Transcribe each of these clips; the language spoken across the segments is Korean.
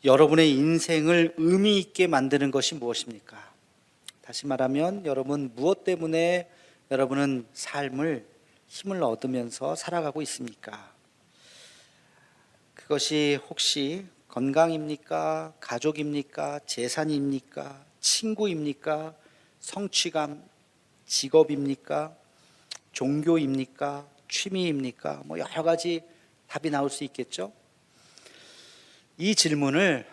여러분의 인생을 의미 있게 만드는 것이 무엇입니까? 다시 말하면 여러분 무엇 때문에 여러분은 삶을 힘을 얻으면서 살아가고 있습니까? 그것이 혹시 건강입니까? 가족입니까? 재산입니까? 친구입니까? 성취감, 직업입니까? 종교입니까? 취미입니까? 여러 가지 답이 나올 수 있겠죠? 이 질문을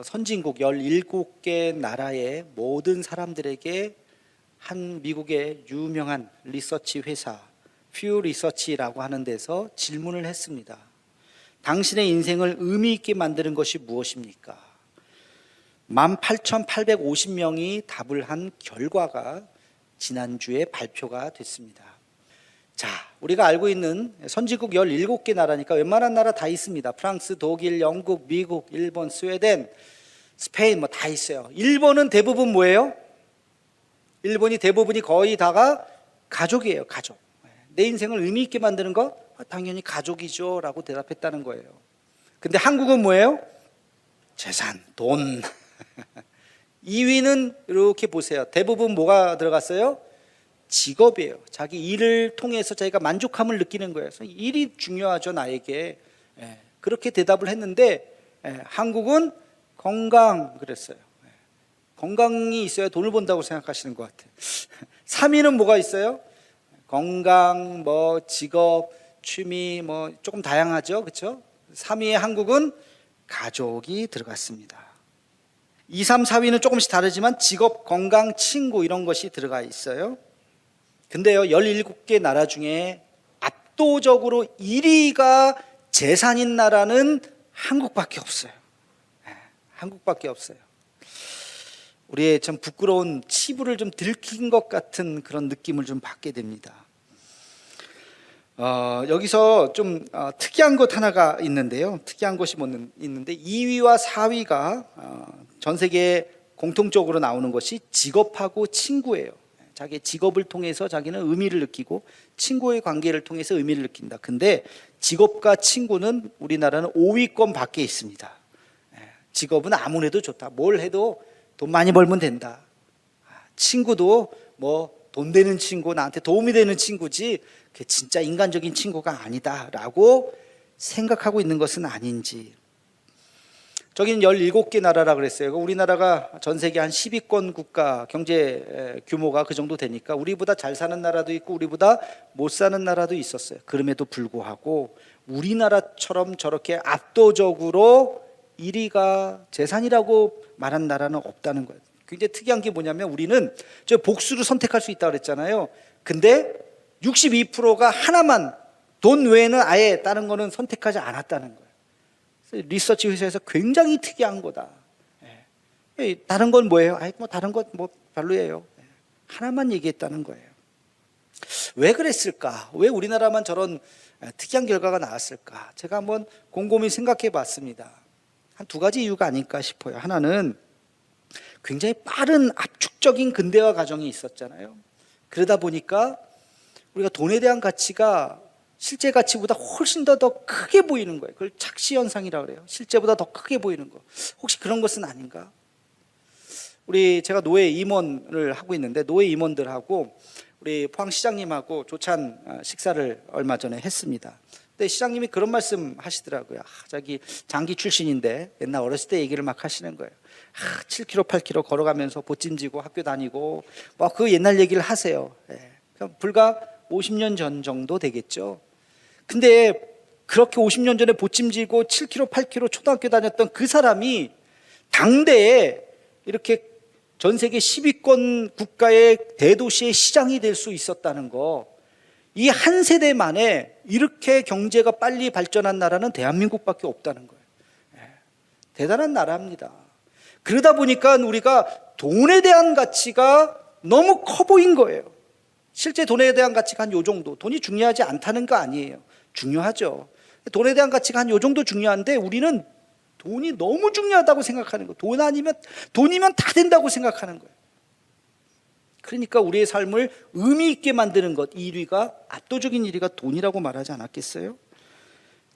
선진국 17개 나라의 모든 사람들에게 한 미국의 유명한 리서치 회사 퓨 리서치라고 하는 데서 질문을 했습니다. 당신의 인생을 의미 있게 만드는 것이 무엇입니까? 18,850명이 답을 한 결과가 지난주에 발표가 됐습니다. 자, 우리가 알고 있는 선진국 17개 나라니까 웬만한 나라 다 있습니다. 프랑스, 독일, 영국, 미국, 일본, 스웨덴, 스페인 다 있어요. 일본은 대부분 뭐예요? 일본이 대부분이 거의 다가 가족이에요. 가족. 내 인생을 의미 있게 만드는 거? 당연히 가족이죠 라고 대답했다는 거예요. 근데 한국은 뭐예요? 재산, 돈. 2위는 이렇게 보세요. 대부분 뭐가 들어갔어요? 직업이에요. 자기 일을 통해서 자기가 만족함을 느끼는 거예요. 그래서 일이 중요하죠, 나에게. 그렇게 대답을 했는데 한국은 건강 그랬어요. 건강이 있어야 돈을 번다고 생각하시는 것 같아요. 3위는 뭐가 있어요? 건강, 직업, 취미, 조금 다양하죠, 그렇죠? 3위에 한국은 가족이 들어갔습니다. 2, 3, 4위는 조금씩 다르지만 직업, 건강, 친구 이런 것이 들어가 있어요. 근데요, 17개 나라 중에 압도적으로 1위가 재산인 나라는 한국밖에 없어요. 한국밖에 없어요. 우리의 좀 부끄러운 치부를 좀 들킨 것 같은 그런 느낌을 좀 받게 됩니다. 여기서 좀 특이한 것 하나가 있는데요. 특이한 것이 있는데 2위와 4위가 전 세계에 공통적으로 나오는 것이 직업하고 친구예요. 자기의 직업을 통해서 자기는 의미를 느끼고 친구의 관계를 통해서 의미를 느낀다. 근데 직업과 친구는 우리나라는 5위권 밖에 있습니다. 직업은 아무래도 좋다. 뭘 해도 돈 많이 벌면 된다. 친구도 돈 되는 친구, 나한테 도움이 되는 친구지 그게 진짜 인간적인 친구가 아니다라고 생각하고 있는 것은 아닌지. 저기는 17개 나라라 그랬어요. 우리나라가 전 세계 한 10위권 국가 경제 규모가 그 정도 되니까 우리보다 잘 사는 나라도 있고 우리보다 못 사는 나라도 있었어요. 그럼에도 불구하고 우리나라처럼 저렇게 압도적으로 1위가 재산이라고 말한 나라는 없다는 거예요. 굉장히 특이한 게 뭐냐면 우리는 저 복수를 선택할 수 있다고 그랬잖아요. 근데 62%가 하나만, 돈 외에는 아예 다른 거는 선택하지 않았다는 거예요. 리서치 회사에서 굉장히 특이한 거다. 다른 건 뭐예요? 다른 건 별로예요. 하나만 얘기했다는 거예요. 왜 그랬을까? 왜 우리나라만 저런 특이한 결과가 나왔을까? 제가 한번 곰곰이 생각해 봤습니다. 한 두 가지 이유가 아닐까 싶어요. 하나는 굉장히 빠른 압축적인 근대화 과정이 있었잖아요. 그러다 보니까 우리가 돈에 대한 가치가 실제 가치보다 훨씬 더 크게 보이는 거예요. 그걸 착시현상이라고 그래요. 실제보다 더 크게 보이는 거. 혹시 그런 것은 아닌가? 제가 노예 임원을 하고 있는데 노예 임원들하고 우리 포항시장님하고 조찬 식사를 얼마 전에 했습니다. 근데 시장님이 그런 말씀 하시더라고요. 자기 장기 출신인데 옛날 어렸을 때 얘기를 막 하시는 거예요. 7km, 8km 걸어가면서 보찜지고 학교 다니고 그 옛날 얘기를 하세요. 불과 50년 전 정도 되겠죠. 근데 그렇게 50년 전에 보찜지고 7km, 8km 초등학교 다녔던 그 사람이 당대에 이렇게 전 세계 10위권 국가의 대도시의 시장이 될 수 있었다는 거, 이 한 세대 만에 이렇게 경제가 빨리 발전한 나라는 대한민국밖에 없다는 거예요. 대단한 나라입니다. 그러다 보니까 우리가 돈에 대한 가치가 너무 커 보인 거예요. 실제 돈에 대한 가치가 한 요 정도. 돈이 중요하지 않다는 거 아니에요. 중요하죠. 돈에 대한 가치가 한 요 정도 중요한데 우리는 돈이 너무 중요하다고 생각하는 거예요. 돈이면 다 된다고 생각하는 거예요. 그러니까 우리의 삶을 의미 있게 만드는 것, 1위가, 압도적인 1위가 돈이라고 말하지 않았겠어요?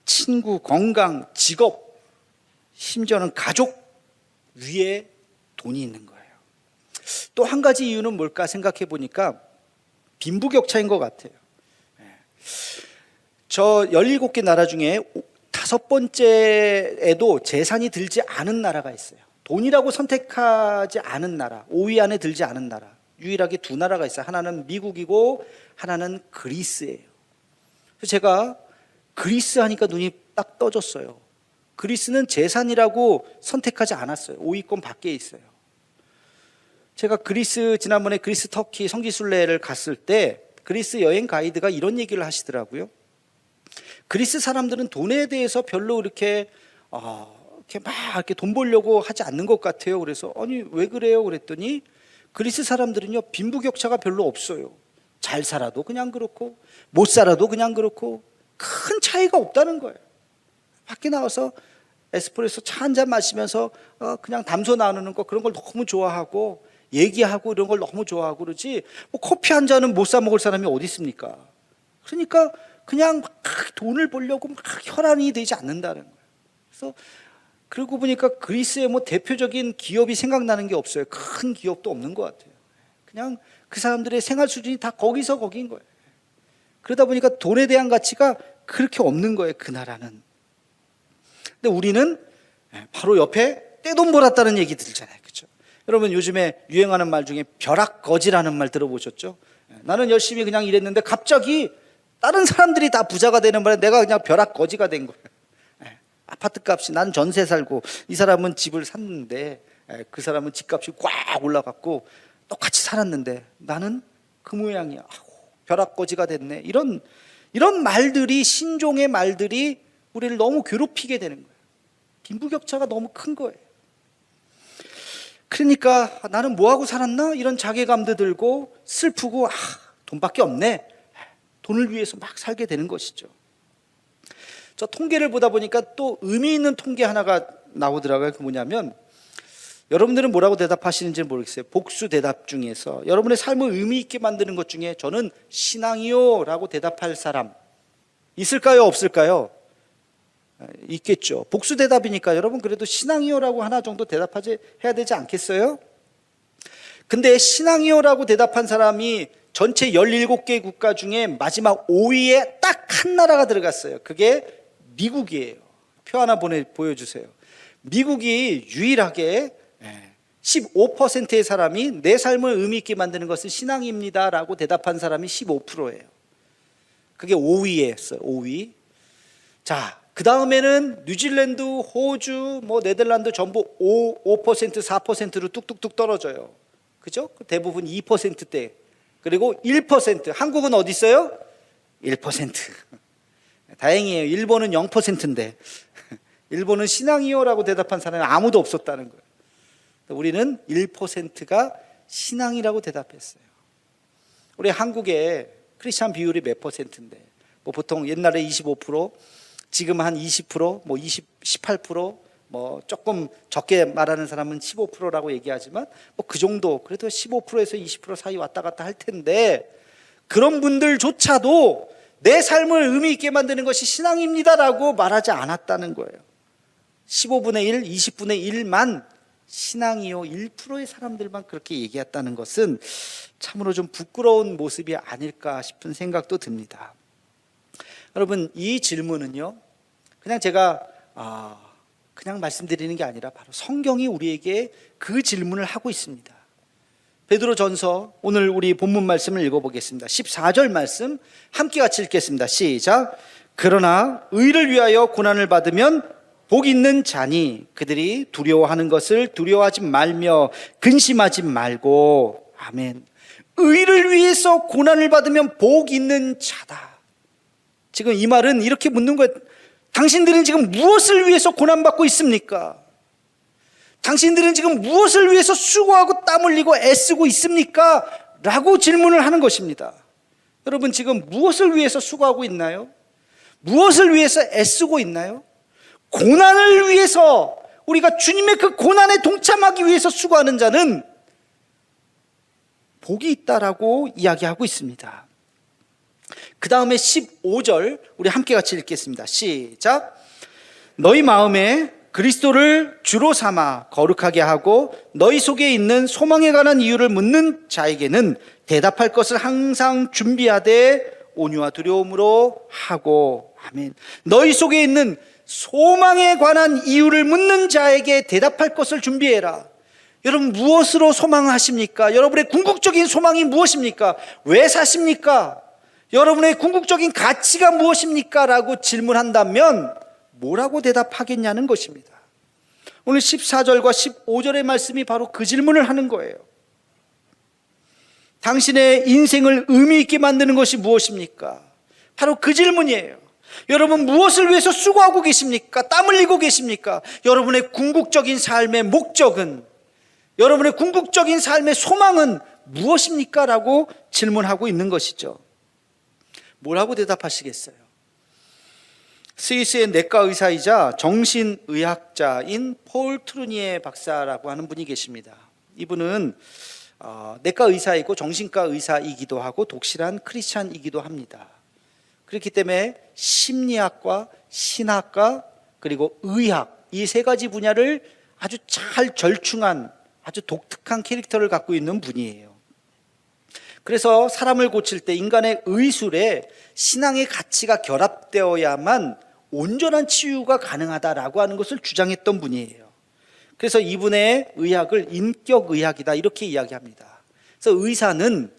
친구, 건강, 직업, 심지어는 가족 위에 돈이 있는 거예요. 또 한 가지 이유는 뭘까 생각해 보니까 빈부격차인 것 같아요. 저 17개 나라 중에 5번째에도 재산이 들지 않은 나라가 있어요. 돈이라고 선택하지 않은 나라, 5위 안에 들지 않은 나라, 유일하게 두 나라가 있어요. 하나는 미국이고 하나는 그리스예요. 그래서 제가 그리스 하니까 눈이 딱 떠졌어요. 그리스는 재산이라고 선택하지 않았어요. 5위권 밖에 있어요. 제가 지난번에 그리스 터키 성지순례를 갔을 때 그리스 여행 가이드가 이런 얘기를 하시더라고요. 그리스 사람들은 돈에 대해서 별로 이렇게 돈 벌려고 하지 않는 것 같아요. 그래서 아니 왜 그래요? 그랬더니 그리스 사람들은요 빈부격차가 별로 없어요. 잘 살아도 그냥 그렇고 못 살아도 그냥 그렇고 큰 차이가 없다는 거예요. 밖에 나와서 에스프레소 차 한 잔 마시면서 그냥 담소 나누는 거 그런 걸 너무 좋아하고 얘기하고 이런 걸 너무 좋아하고 그러지 뭐 커피 한 잔은 못 사 먹을 사람이 어디 있습니까? 그러니까 그냥 막 돈을 벌려고 막 혈안이 되지 않는다는 거예요. 그래서 그러고 보니까 그리스의 뭐 대표적인 기업이 생각나는 게 없어요. 큰 기업도 없는 것 같아요. 그냥 그 사람들의 생활 수준이 다 거기서 거기인 거예요. 그러다 보니까 돈에 대한 가치가 그렇게 없는 거예요. 그 나라는. 근데 우리는 바로 옆에 떼돈 벌었다는 얘기 들잖아요. 그렇죠? 여러분 요즘에 유행하는 말 중에 벼락거지라는 말 들어보셨죠? 나는 열심히 그냥 일했는데 갑자기 다른 사람들이 다 부자가 되는 바람에 내가 그냥 벼락거지가 된 거예요. 아파트 값이 나는 전세 살고 이 사람은 집을 샀는데 그 사람은 집값이 꽉 올라갔고 똑같이 살았는데 나는 그 모양이야. 벼락거지가 됐네. 이런 말들이 신종의 말들이 우리를 너무 괴롭히게 되는 거예요. 빈부격차가 너무 큰 거예요. 그러니까 나는 뭐하고 살았나? 이런 자괴감도 들고 슬프고 돈밖에 없네. 돈을 위해서 막 살게 되는 것이죠. 저 통계를 보다 보니까 또 의미 있는 통계 하나가 나오더라고요. 그 뭐냐면 여러분들은 뭐라고 대답하시는지 모르겠어요. 복수 대답 중에서 여러분의 삶을 의미 있게 만드는 것 중에 저는 신앙이요 라고 대답할 사람 있을까요? 없을까요? 있겠죠. 복수 대답이니까 여러분 그래도 신앙이요라고 하나 정도 해야 되지 않겠어요? 근데 신앙이요라고 대답한 사람이 전체 17개 국가 중에 마지막 5위에 딱 한 나라가 들어갔어요. 그게 미국이에요. 표 하나 보여주세요. 미국이 유일하게 15%의 사람이 내 삶을 의미 있게 만드는 것은 신앙입니다 라고 대답한 사람이 15%예요. 그게 5위였어요. 5위. 자, 그 다음에는 뉴질랜드, 호주, 네덜란드 전부 5%, 4%로 뚝뚝뚝 떨어져요. 그죠? 대부분 2%대. 그리고 1%. 한국은 어디 있어요? 1%. 다행이에요. 일본은 0%인데. 일본은 신앙이요라고 대답한 사람이 아무도 없었다는 거예요. 우리는 1%가 신앙이라고 대답했어요. 우리 한국의 크리스찬 비율이 몇 %인데 보통 옛날에 25%, 지금 한 20%, 18%, 조금 적게 말하는 사람은 15%라고 얘기하지만 그 정도, 그래도 15%에서 20% 사이 왔다 갔다 할 텐데 그런 분들조차도 내 삶을 의미 있게 만드는 것이 신앙입니다라고 말하지 않았다는 거예요. 15분의 1, 20분의 1만 신앙이요 1%의 사람들만 그렇게 얘기했다는 것은 참으로 좀 부끄러운 모습이 아닐까 싶은 생각도 듭니다. 여러분 이 질문은요 그냥 제가 그냥 말씀드리는 게 아니라 바로 성경이 우리에게 그 질문을 하고 있습니다. 베드로전서 오늘 우리 본문 말씀을 읽어보겠습니다. 14절 말씀 함께 같이 읽겠습니다. 시작. 그러나 의를 위하여 고난을 받으면 복 있는 자니 그들이 두려워하는 것을 두려워하지 말며 근심하지 말고. 아멘. 의를 위해서 고난을 받으면 복 있는 자다. 지금 이 말은 이렇게 묻는 거예요. 당신들은 지금 무엇을 위해서 고난받고 있습니까? 당신들은 지금 무엇을 위해서 수고하고 땀 흘리고 애쓰고 있습니까? 라고 질문을 하는 것입니다. 여러분 지금 무엇을 위해서 수고하고 있나요? 무엇을 위해서 애쓰고 있나요? 고난을 위해서, 우리가 주님의 그 고난에 동참하기 위해서 수고하는 자는 복이 있다라고 이야기하고 있습니다. 그 다음에 15절 우리 함께 같이 읽겠습니다. 시작. 너희 마음에 그리스도를 주로 삼아 거룩하게 하고 너희 속에 있는 소망에 관한 이유를 묻는 자에게는 대답할 것을 항상 준비하되 온유와 두려움으로 하고. 아멘. 너희 속에 있는 소망에 관한 이유를 묻는 자에게 대답할 것을 준비해라. 여러분, 무엇으로 소망하십니까? 여러분의 궁극적인 소망이 무엇입니까? 왜 사십니까? 여러분의 궁극적인 가치가 무엇입니까? 라고 질문한다면 뭐라고 대답하겠냐는 것입니다. 오늘 14절과 15절의 말씀이 바로 그 질문을 하는 거예요. 당신의 인생을 의미 있게 만드는 것이 무엇입니까? 바로 그 질문이에요. 여러분, 무엇을 위해서 수고하고 계십니까? 땀 흘리고 계십니까? 여러분의 궁극적인 삶의 목적은, 여러분의 궁극적인 삶의 소망은 무엇입니까? 라고 질문하고 있는 것이죠. 뭐라고 대답하시겠어요? 스위스의 내과 의사이자 정신의학자인 폴 트루니에 박사라고 하는 분이 계십니다. 이분은 내과 의사이고 정신과 의사이기도 하고 독실한 크리스찬이기도 합니다. 그렇기 때문에 심리학과 신학과 그리고 의학, 이 세 가지 분야를 아주 잘 절충한 아주 독특한 캐릭터를 갖고 있는 분이에요. 그래서 사람을 고칠 때 인간의 의술에 신앙의 가치가 결합되어야만 온전한 치유가 가능하다라고 하는 것을 주장했던 분이에요. 그래서 이분의 의학을 인격의학이다 이렇게 이야기합니다. 그래서 의사는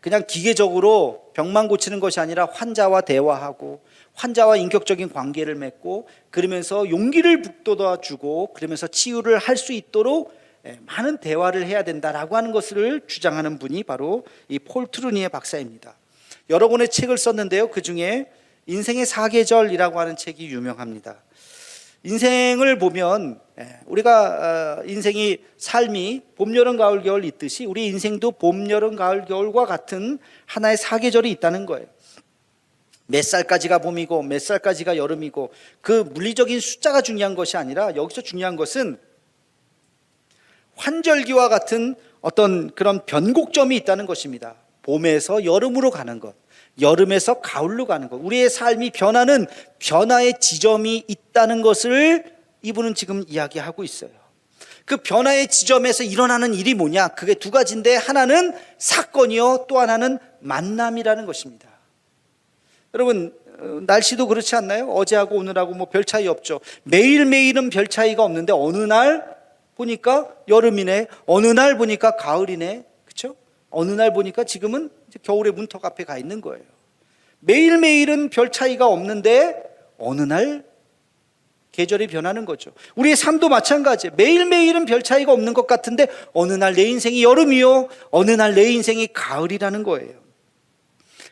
그냥 기계적으로 병만 고치는 것이 아니라 환자와 대화하고 환자와 인격적인 관계를 맺고 그러면서 용기를 북돋아주고 그러면서 치유를 할 수 있도록 많은 대화를 해야 된다라고 하는 것을 주장하는 분이 바로 이 폴 트루니에 박사입니다. 여러 권의 책을 썼는데요. 그 중에 인생의 사계절이라고 하는 책이 유명합니다. 인생을 보면 우리가 인생이 삶이 봄, 여름, 가을, 겨울 있듯이 우리 인생도 봄, 여름, 가을, 겨울과 같은 하나의 사계절이 있다는 거예요. 몇 살까지가 봄이고 몇 살까지가 여름이고 그 물리적인 숫자가 중요한 것이 아니라 여기서 중요한 것은 환절기와 같은 어떤 그런 변곡점이 있다는 것입니다. 봄에서 여름으로 가는 것, 여름에서 가을로 가는 것, 우리의 삶이 변하는 변화의 지점이 있다는 것을 이분은 지금 이야기하고 있어요. 그 변화의 지점에서 일어나는 일이 뭐냐? 그게 두 가지인데 하나는 사건이요, 또 하나는 만남이라는 것입니다. 여러분, 날씨도 그렇지 않나요? 어제하고 오늘하고 뭐 별 차이 없죠. 매일매일은 별 차이가 없는데 어느 날 보니까 여름이네, 어느 날 보니까 가을이네, 그렇죠? 어느 날 보니까 지금은 이제 겨울의 문턱 앞에 가 있는 거예요. 매일매일은 별 차이가 없는데 어느 날 계절이 변하는 거죠. 우리의 삶도 마찬가지예요. 매일매일은 별 차이가 없는 것 같은데 어느 날 내 인생이 여름이요, 어느 날 내 인생이 가을이라는 거예요.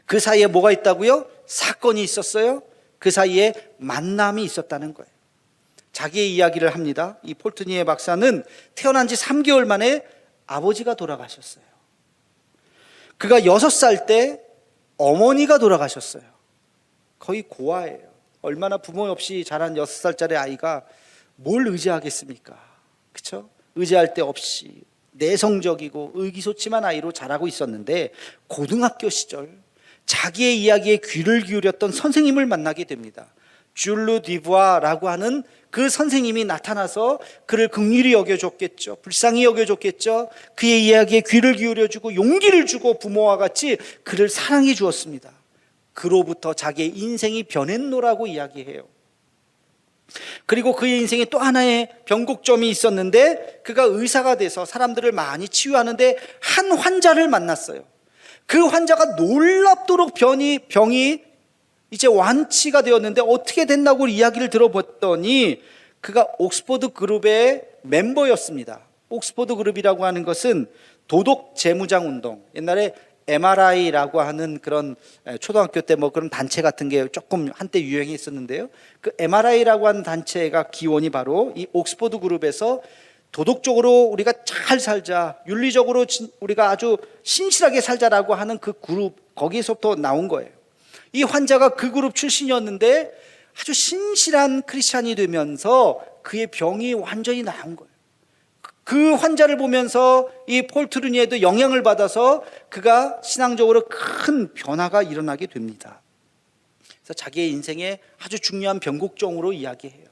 그 사이에 뭐가 있다고요? 사건이 있었어요. 그 사이에 만남이 있었다는 거예요. 자기의 이야기를 합니다. 이 폴 트루니에 박사는 태어난 지 3개월 만에 아버지가 돌아가셨어요. 그가 6살 때 어머니가 돌아가셨어요. 거의 고아예요. 얼마나 부모 없이 자란 6살짜리 아이가 뭘 의지하겠습니까? 그렇죠? 의지할 데 없이 내성적이고 의기소침한 아이로 자라고 있었는데 고등학교 시절 자기의 이야기에 귀를 기울였던 선생님을 만나게 됩니다. 줄루 디부아라고 하는 그 선생님이 나타나서 그를 긍휼히 여겨줬겠죠. 불쌍히 여겨줬겠죠. 그의 이야기에 귀를 기울여주고 용기를 주고 부모와 같이 그를 사랑해 주었습니다. 그로부터 자기의 인생이 변했노라고 이야기해요. 그리고 그의 인생에 또 하나의 변곡점이 있었는데 그가 의사가 돼서 사람들을 많이 치유하는데 한 환자를 만났어요. 그 환자가 놀랍도록 병이 이제 완치가 되었는데 어떻게 됐나고 이야기를 들어봤더니 그가 옥스퍼드 그룹의 멤버였습니다. 옥스퍼드 그룹이라고 하는 것은 도덕 재무장 운동, 옛날에 MRI라고 하는 그런 초등학교 때 뭐 그런 단체 같은 게 조금 한때 유행했었는데요. 그 MRI라고 하는 단체가 기원이 바로 이 옥스퍼드 그룹에서 도덕적으로 우리가 잘 살자, 윤리적으로 우리가 아주 신실하게 살자라고 하는 그 그룹, 거기에서부터 나온 거예요. 이 환자가 그 그룹 출신이었는데 아주 신실한 크리스찬이 되면서 그의 병이 완전히 나은 거예요. 그 환자를 보면서 이 폴 트루니에도 영향을 받아서 그가 신앙적으로 큰 변화가 일어나게 됩니다. 그래서 자기의 인생에 아주 중요한 변곡점으로 이야기해요.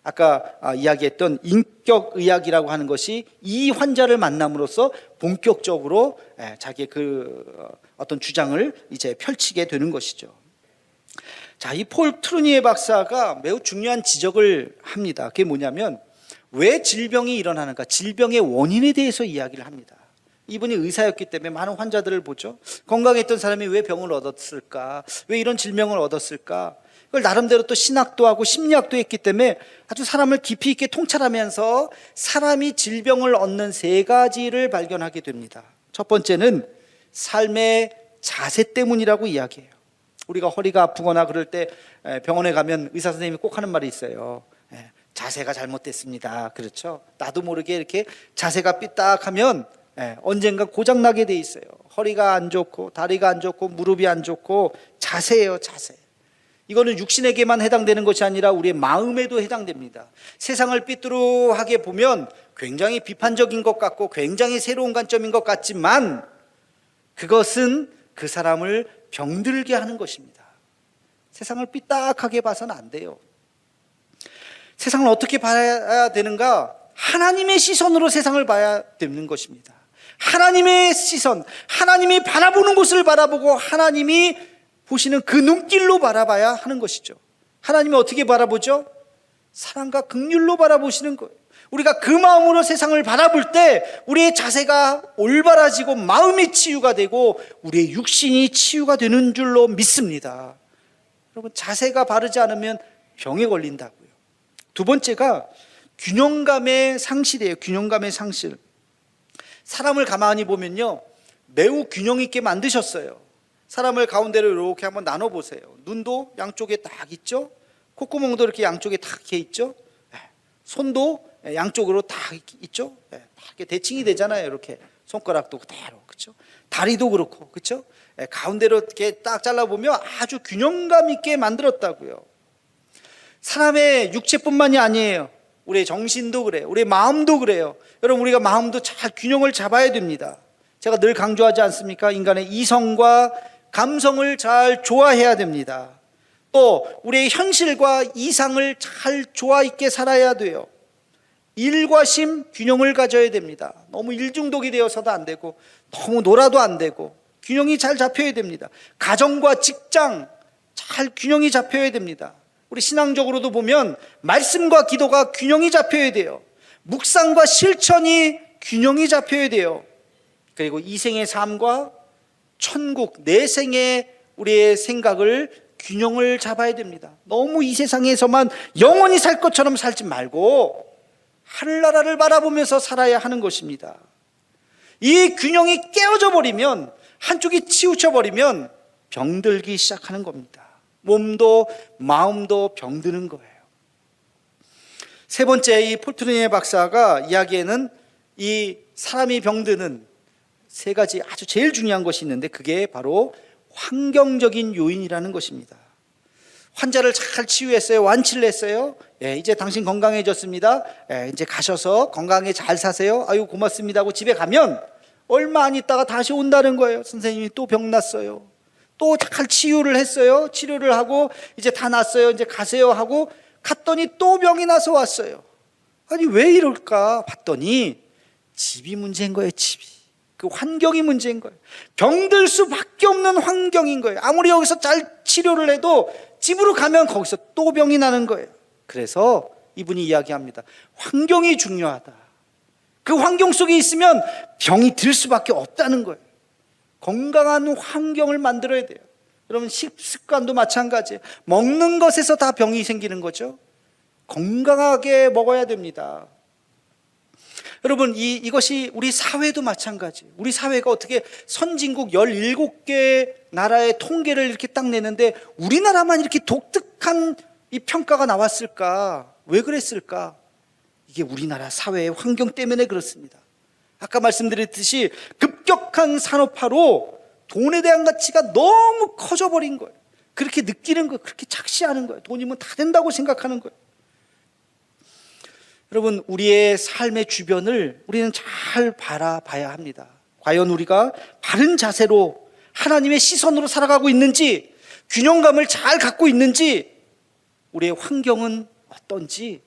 아까 이야기했던 인격의학이라고 하는 것이 이 환자를 만남으로써 본격적으로 자기의 어떤 주장을 이제 펼치게 되는 것이죠. 자, 이 폴 트루니에 박사가 매우 중요한 지적을 합니다. 그게 뭐냐면 왜 질병이 일어나는가, 질병의 원인에 대해서 이야기를 합니다. 이분이 의사였기 때문에 많은 환자들을 보죠. 건강했던 사람이 왜 병을 얻었을까, 왜 이런 질병을 얻었을까, 그걸 나름대로 또 신학도 하고 심리학도 했기 때문에 아주 사람을 깊이 있게 통찰하면서 사람이 질병을 얻는 세 가지를 발견하게 됩니다. 첫 번째는 삶의 자세 때문이라고 이야기해요. 우리가 허리가 아프거나 그럴 때 병원에 가면 의사 선생님이 꼭 하는 말이 있어요. 자세가 잘못됐습니다. 그렇죠? 나도 모르게 이렇게 자세가 삐딱하면 언젠가 고장나게 돼 있어요. 허리가 안 좋고 다리가 안 좋고 무릎이 안 좋고 자세예요, 자세. 이거는 육신에게만 해당되는 것이 아니라 우리의 마음에도 해당됩니다. 세상을 삐뚤하게 보면 굉장히 비판적인 것 같고 굉장히 새로운 관점인 것 같지만 그것은 그 사람을 병들게 하는 것입니다. 세상을 삐딱하게 봐서는 안 돼요. 세상을 어떻게 봐야 되는가? 하나님의 시선으로 세상을 봐야 되는 것입니다. 하나님의 시선, 하나님이 바라보는 곳을 바라보고 하나님이 보시는 그 눈길로 바라봐야 하는 것이죠. 하나님이 어떻게 바라보죠? 사랑과 긍휼로 바라보시는 거예요. 우리가 그 마음으로 세상을 바라볼 때 우리의 자세가 올바라지고 마음이 치유가 되고 우리의 육신이 치유가 되는 줄로 믿습니다. 여러분, 자세가 바르지 않으면 병에 걸린다고요. 두 번째가 균형감의 상실이에요. 균형감의 상실. 사람을 가만히 보면요, 매우 균형 있게 만드셨어요. 사람을 가운데로 이렇게 한번 나눠보세요. 눈도 양쪽에 딱 있죠? 콧구멍도 이렇게 양쪽에 딱 이렇게 있죠? 손도 양쪽으로 딱 있죠? 이렇게 대칭이 되잖아요. 이렇게 손가락도 그대로, 그렇죠? 다리도 그렇고, 그렇죠? 가운데로 이렇게 딱 잘라보면 아주 균형감 있게 만들었다고요. 사람의 육체뿐만이 아니에요. 우리의 정신도 그래요. 우리의 마음도 그래요. 여러분, 우리가 마음도 잘 균형을 잡아야 됩니다. 제가 늘 강조하지 않습니까? 인간의 이성과 감성을 잘 조화해야 됩니다. 또 우리의 현실과 이상을 잘 조화 있게 살아야 돼요. 일과 심 균형을 가져야 됩니다. 너무 일중독이 되어서도 안 되고 너무 놀아도 안 되고 균형이 잘 잡혀야 됩니다. 가정과 직장 잘 균형이 잡혀야 됩니다. 우리 신앙적으로도 보면 말씀과 기도가 균형이 잡혀야 돼요. 묵상과 실천이 균형이 잡혀야 돼요. 그리고 이생의 삶과 천국, 내생의 우리의 생각을 균형을 잡아야 됩니다. 너무 이 세상에서만 영원히 살 것처럼 살지 말고 하늘나라를 바라보면서 살아야 하는 것입니다. 이 균형이 깨어져 버리면, 한쪽이 치우쳐 버리면 병들기 시작하는 겁니다. 몸도 마음도 병드는 거예요. 세 번째, 이 폴 트루니에 박사가 이야기에는 이 사람이 병드는 세 가지 아주 제일 중요한 것이 있는데 그게 바로 환경적인 요인이라는 것입니다. 환자를 잘 치유했어요. 완치를 했어요. 이제 당신 건강해졌습니다. 이제 가셔서 건강하게 잘 사세요. 아유 고맙습니다 하고 집에 가면 얼마 안 있다가 다시 온다는 거예요. 선생님이 또 병 났어요. 또 잘 치유를 했어요. 치료를 하고 이제 다 났어요. 이제 가세요 하고 갔더니 또 병이 나서 왔어요. 아니 왜 이럴까 봤더니 집이 문제인 거예요. 집이. 그 환경이 문제인 거예요. 병들 수밖에 없는 환경인 거예요. 아무리 여기서 잘 치료를 해도 집으로 가면 거기서 또 병이 나는 거예요. 그래서 이분이 이야기합니다. 환경이 중요하다. 그 환경 속에 있으면 병이 들 수밖에 없다는 거예요. 건강한 환경을 만들어야 돼요. 여러분, 식습관도 마찬가지예요. 먹는 것에서 다 병이 생기는 거죠. 건강하게 먹어야 됩니다. 여러분, 이것이 우리 사회도 마찬가지예요. 우리 사회가 어떻게 선진국 17개 나라의 통계를 이렇게 딱 내는데 우리나라만 이렇게 독특한 이 평가가 나왔을까? 왜 그랬을까? 이게 우리나라 사회의 환경 때문에 그렇습니다. 아까 말씀드렸듯이 급격한 산업화로 돈에 대한 가치가 너무 커져버린 거예요. 그렇게 느끼는 거예요. 그렇게 착시하는 거예요. 돈이면 다 된다고 생각하는 거예요. 여러분, 우리의 삶의 주변을 우리는 잘 바라봐야 합니다. 과연 우리가 바른 자세로 하나님의 시선으로 살아가고 있는지, 균형감을 잘 갖고 있는지, 우리의 환경은 어떤지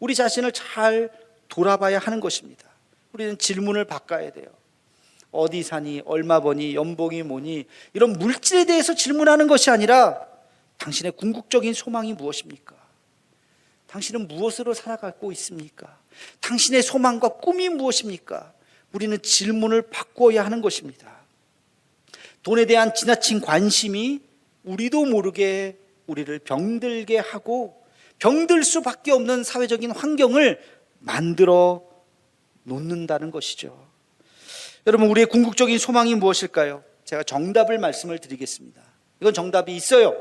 우리 자신을 잘 돌아봐야 하는 것입니다. 우리는 질문을 바꿔야 돼요. 어디 사니, 얼마 버니, 연봉이 뭐니, 이런 물질에 대해서 질문하는 것이 아니라 당신의 궁극적인 소망이 무엇입니까? 당신은 무엇으로 살아가고 있습니까? 당신의 소망과 꿈이 무엇입니까? 우리는 질문을 바꿔야 하는 것입니다. 돈에 대한 지나친 관심이 우리도 모르게 우리를 병들게 하고 병들 수밖에 없는 사회적인 환경을 만들어 놓는다는 것이죠. 여러분, 우리의 궁극적인 소망이 무엇일까요? 제가 정답을 말씀을 드리겠습니다. 이건 정답이 있어요.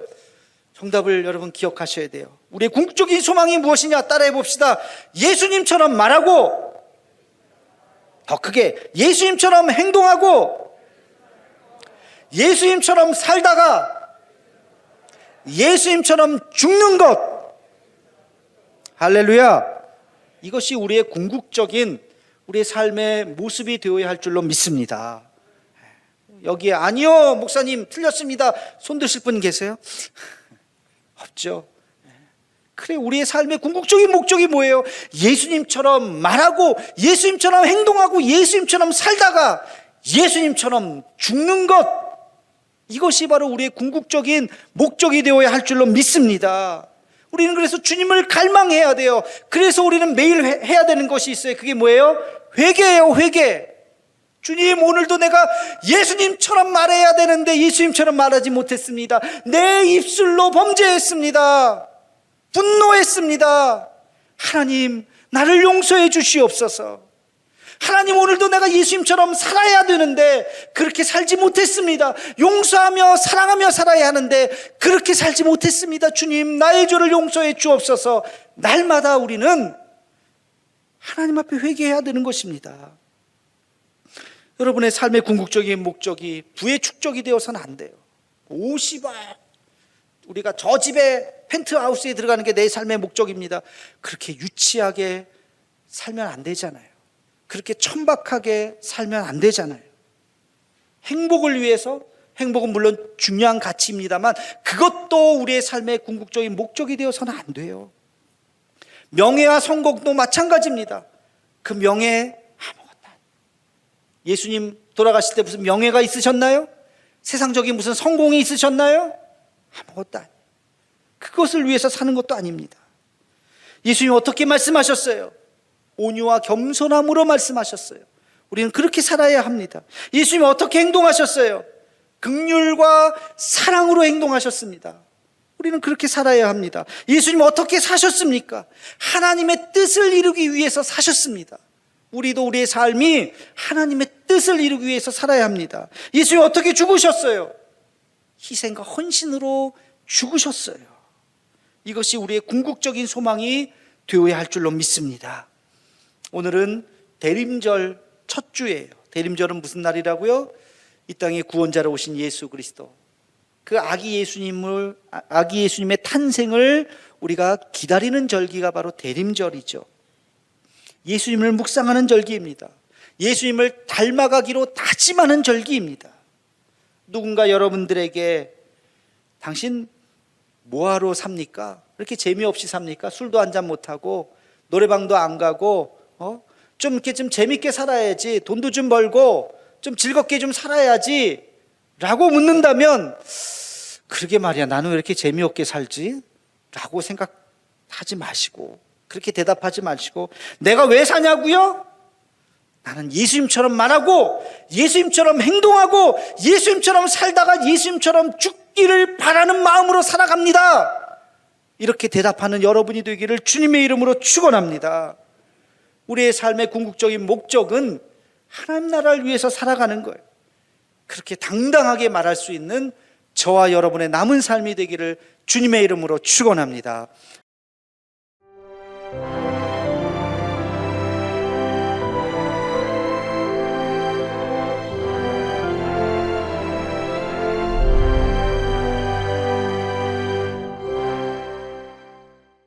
정답을 여러분 기억하셔야 돼요. 우리의 궁극적인 소망이 무엇이냐? 따라해 봅시다. 예수님처럼 말하고, 더 크게 예수님처럼 행동하고, 예수님처럼 살다가 예수님처럼 죽는 것. 할렐루야. 이것이 우리의 궁극적인 우리의 삶의 모습이 되어야 할 줄로 믿습니다. 여기에 아니요 목사님 틀렸습니다 손 드실 분 계세요? 없죠. 그래, 우리의 삶의 궁극적인 목적이 뭐예요? 예수님처럼 말하고 예수님처럼 행동하고 예수님처럼 살다가 예수님처럼 죽는 것. 이것이 바로 우리의 궁극적인 목적이 되어야 할 줄로 믿습니다. 우리는 그래서 주님을 갈망해야 돼요. 그래서 우리는 매일 해야 되는 것이 있어요. 그게 뭐예요? 회개예요. 회개. 주님, 오늘도 내가 예수님처럼 말해야 되는데 예수님처럼 말하지 못했습니다. 내 입술로 범죄했습니다. 분노했습니다. 하나님, 나를 용서해 주시옵소서. 하나님, 오늘도 내가 예수님처럼 살아야 되는데 그렇게 살지 못했습니다. 용서하며 사랑하며 살아야 하는데 그렇게 살지 못했습니다. 주님, 나의 죄를 용서해 주옵소서. 날마다 우리는 하나님 앞에 회개해야 되는 것입니다. 여러분의 삶의 궁극적인 목적이 부의 축적이 되어서는 안 돼요. 50억, 우리가 저 집에 펜트하우스에 들어가는 게 내 삶의 목적입니다. 그렇게 유치하게 살면 안 되잖아요. 그렇게 천박하게 살면 안 되잖아요. 행복을 위해서, 행복은 물론 중요한 가치입니다만 그것도 우리의 삶의 궁극적인 목적이 되어서는 안 돼요. 명예와 성공도 마찬가지입니다. 그 명예 아무것도 아니에요. 예수님 돌아가실 때 무슨 명예가 있으셨나요? 세상적인 무슨 성공이 있으셨나요? 아무것도 아니에요. 그것을 위해서 사는 것도 아닙니다. 예수님 어떻게 말씀하셨어요? 온유와 겸손함으로 말씀하셨어요. 우리는 그렇게 살아야 합니다. 예수님 어떻게 행동하셨어요? 긍휼과 사랑으로 행동하셨습니다. 우리는 그렇게 살아야 합니다. 예수님 어떻게 사셨습니까? 하나님의 뜻을 이루기 위해서 사셨습니다. 우리도 우리의 삶이 하나님의 뜻을 이루기 위해서 살아야 합니다. 예수님 어떻게 죽으셨어요? 희생과 헌신으로 죽으셨어요. 이것이 우리의 궁극적인 소망이 되어야 할 줄로 믿습니다. 오늘은 대림절 첫 주예요. 대림절은 무슨 날이라고요? 이 땅에 구원자로 오신 예수 그리스도, 그 아기 예수님의 탄생을 우리가 기다리는 절기가 바로 대림절이죠. 예수님을 묵상하는 절기입니다. 예수님을 닮아가기로 다짐하는 절기입니다. 누군가 여러분들에게 당신 뭐하러 삽니까? 이렇게 재미없이 삽니까? 술도 한잔 못하고 노래방도 안 가고 좀 이렇게 좀 재밌게 살아야지, 돈도 좀 벌고 좀 즐겁게 좀 살아야지 라고 묻는다면, 그러게 말이야, 나는 왜 이렇게 재미없게 살지? 라고 생각하지 마시고, 그렇게 대답하지 마시고, 내가 왜 사냐고요? 나는 예수님처럼 말하고 예수님처럼 행동하고 예수님처럼 살다가 예수님처럼 죽기를 바라는 마음으로 살아갑니다. 이렇게 대답하는 여러분이 되기를 주님의 이름으로 축원합니다. 우리의 삶의 궁극적인 목적은 하나님 나라를 위해서 살아가는 거예요. 그렇게 당당하게 말할 수 있는 저와 여러분의 남은 삶이 되기를 주님의 이름으로 축원합니다.